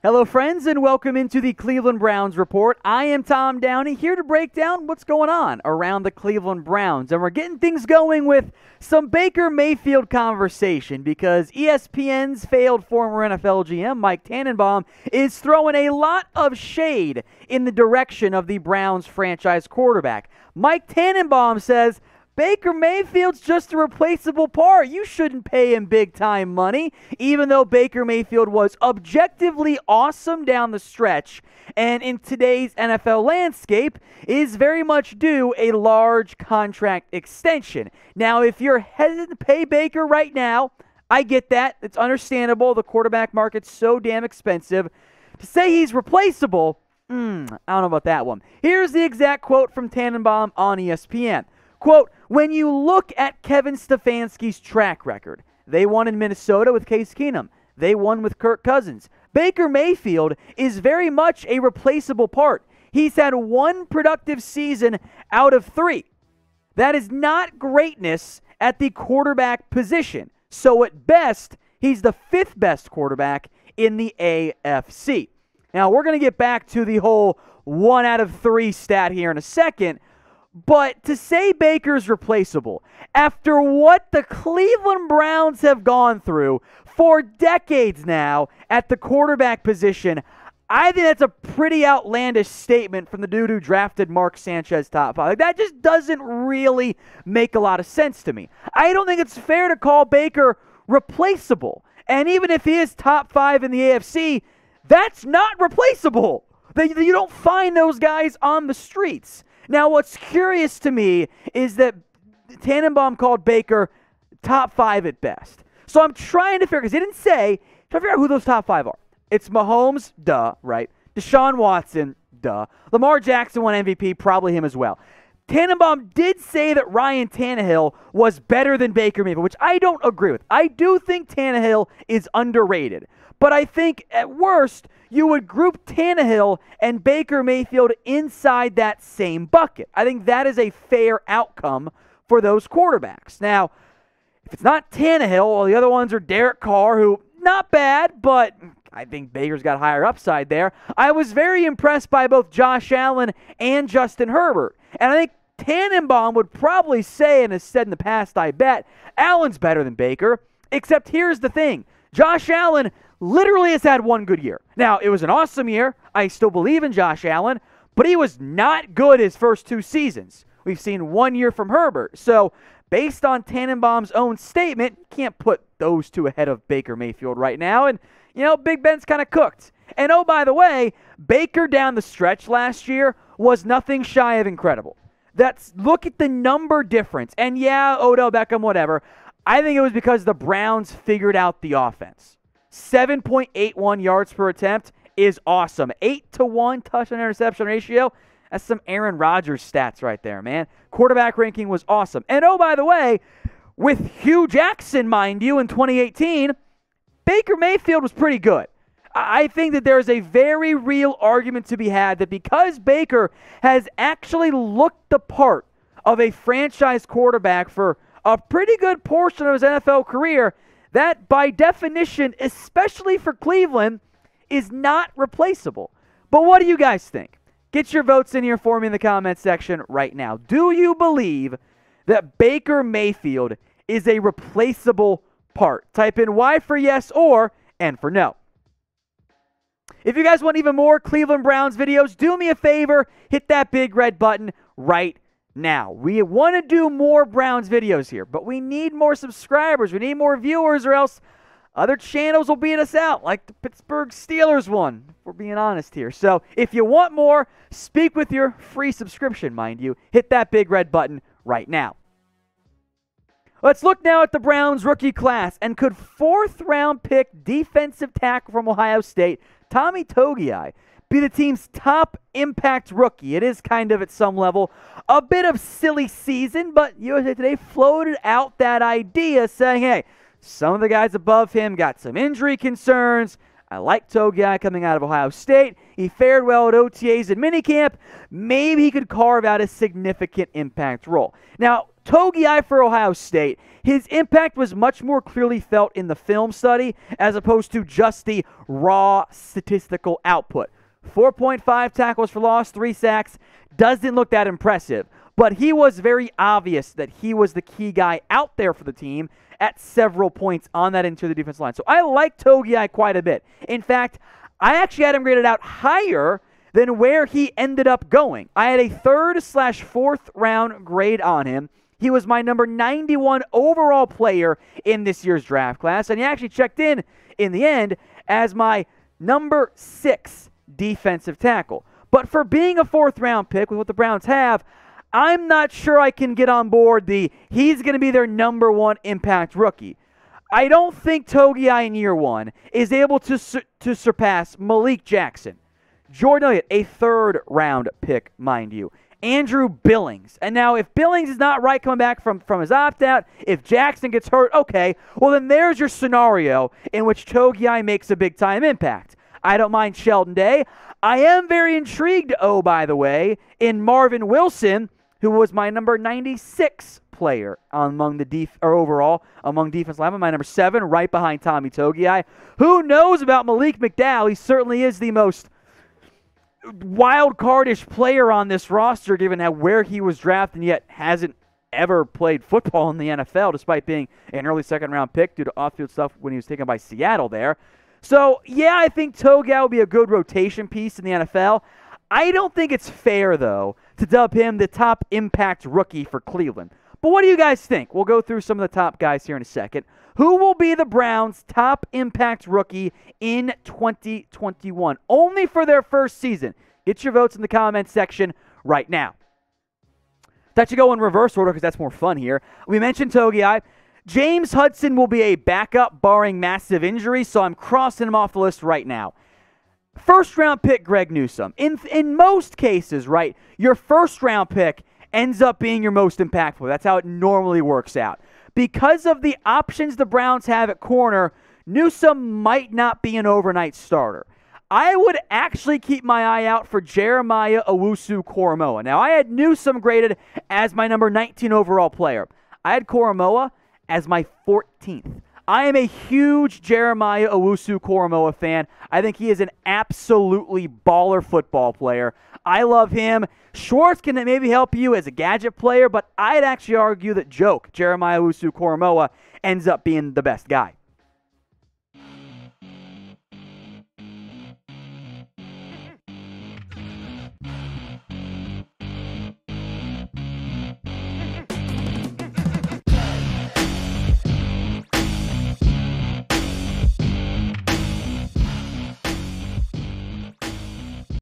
Hello, friends, and welcome into the Cleveland Browns Report. I am Tom Downey, here to break down what's going on around the Cleveland Browns. And we're getting things going with some Baker Mayfield conversation because ESPN's failed former NFL GM, Mike Tannenbaum, is throwing a lot of shade in the direction of the Browns franchise quarterback. Mike Tannenbaum says, Baker Mayfield's just a replaceable part. You shouldn't pay him big-time money, even though Baker Mayfield was objectively awesome down the stretch, and in today's NFL landscape is very much due a large contract extension. Now, if you're hesitant to pay Baker right now, I get that. It's understandable. The quarterback market's so damn expensive. To say he's replaceable, I don't know about that one. Here's the exact quote from Tannenbaum on ESPN. Quote, when you look at Kevin Stefanski's track record, they won in Minnesota with Case Keenum. They won with Kirk Cousins. Baker Mayfield is very much a replaceable part. He's had one productive season out of 3. That is not greatness at the quarterback position. So at best, he's the 5th best quarterback in the AFC. Now, we're going to get back to the whole 1 out of 3 stat here in a second. But to say Baker's replaceable, after what the Cleveland Browns have gone through for decades now at the quarterback position, I think that's a pretty outlandish statement from the dude who drafted Mark Sanchez top 5. Like, that just doesn't really make a lot of sense to me. I don't think it's fair to call Baker replaceable. And even if he is top 5 in the AFC, that's not replaceable. You don't find those guys on the streets. Now, what's curious to me is that Tannenbaum called Baker top 5 at best. So I'm trying to figure, because he didn't say, trying to figure out who those top 5 are. It's Mahomes, duh, right? Deshaun Watson, duh. Lamar Jackson won MVP, probably him as well. Tannenbaum did say that Ryan Tannehill was better than Baker Mayfield, which I don't agree with. I do think Tannehill is underrated. But I think, at worst, you would group Tannehill and Baker Mayfield inside that same bucket. I think that is a fair outcome for those quarterbacks. Now, if it's not Tannehill, well, the other ones are Derek Carr, who, not bad, but I think Baker's got higher upside there. I was very impressed by both Josh Allen and Justin Herbert. And I think Tannenbaum would probably say, and has said in the past, I bet, Allen's better than Baker. Except here's the thing. Josh Allen literally has had one good year. Now, it was an awesome year. I still believe in Josh Allen, but he was not good his first 2 seasons. We've seen 1 year from Herbert. So, based on Tannenbaum's own statement, you can't put those 2 ahead of Baker Mayfield right now. And, Big Ben's kind of cooked. And, oh, by the way, Baker down the stretch last year was nothing shy of incredible. Look at the number difference. And, yeah, Odell Beckham, whatever. I think it was because the Browns figured out the offense. 7.81 yards per attempt is awesome. 8-to-1 touchdown-interception ratio. That's some Aaron Rodgers stats right there, man. Quarterback ranking was awesome. And, oh, by the way, with Hugh Jackson, mind you, in 2018, Baker Mayfield was pretty good. I think that there is a very real argument to be had that because Baker has actually looked the part of a franchise quarterback for a pretty good portion of his NFL career, that, by definition, especially for Cleveland, is not replaceable. But what do you guys think? Get your votes in here for me in the comment section right now. Do you believe that Baker Mayfield is a replaceable part? Type in Y for yes or N for no. If you guys want even more Cleveland Browns videos, do me a favor, hit that big red button right now. We want to do more Browns videos here, but we need more subscribers. We need more viewers, or else other channels will beat us out, like the Pittsburgh Steelers one, if we're being honest here. So if you want more, speak with your free subscription, mind you. Hit that big red button right now. Let's look now at the Browns rookie class. And could 4th-round pick defensive tackle from Ohio State, Tommy Togiai, be the team's top impact rookie? It is kind of, at some level, a bit of silly season, but USA Today floated out that idea saying, hey, some of the guys above him got some injury concerns. I like Togiai coming out of Ohio State. He fared well at OTAs and minicamp. Maybe he could carve out a significant impact role. Now, Togiai for Ohio State, his impact was much more clearly felt in the film study as opposed to just the raw statistical output. 4.5 tackles for loss, 3 sacks, doesn't look that impressive. But he was very obvious that he was the key guy out there for the team at several points on that interior defensive line. So I like Togiai quite a bit. In fact, I actually had him graded out higher than where he ended up going. I had a 3rd/4th round grade on him. He was my number 91 overall player in this year's draft class, and he actually checked in the end as my number 6 defensive tackle. But for being a 4th round pick with what the Browns have, I'm not sure I can get on board he's going to be their number 1 impact rookie. I don't think Togiai in year 1 is able to surpass Malik Jackson, Jordan Elliott, a 3rd round pick, mind you, Andrew Billings. And now if Billings is not right coming back from his opt-out, if Jackson gets hurt, okay, well then there's your scenario in which Togiai makes a big-time impact. I don't mind Sheldon Day. I am very intrigued, by the way, in Marvin Wilson, who was my number 96 player among overall among defense linemen, my number 7, right behind Tommy Togiai. Who knows about Malik McDowell? He certainly is the most wild cardish player on this roster, given where he was drafted, and yet hasn't ever played football in the NFL, despite being an early 2nd round pick due to off-field stuff when he was taken by Seattle there. So, yeah, I think Togiai will be a good rotation piece in the NFL. I don't think it's fair, though, to dub him the top impact rookie for Cleveland. But what do you guys think? We'll go through some of the top guys here in a second. Who will be the Browns' top impact rookie in 2021? Only for their first season. Get your votes in the comments section right now. That should go in reverse order because that's more fun here. We mentioned Togiai. James Hudson will be a backup barring massive injury, so I'm crossing him off the list right now. 1st round pick Greg Newsome. In most cases, right, your 1st round pick ends up being your most impactful. That's how it normally works out. Because of the options the Browns have at corner, Newsome might not be an overnight starter. I would actually keep my eye out for Jeremiah Owusu-Koramoah. Now, I had Newsome graded as my number 19 overall player. I had Koramoah as my 14th. I am a huge Jeremiah Owusu-Koramoah fan. I think he is an absolutely baller football player. I love him. Schwartz can maybe help you as a gadget player, but I'd actually argue that Jeremiah Owusu-Koramoah ends up being the best guy.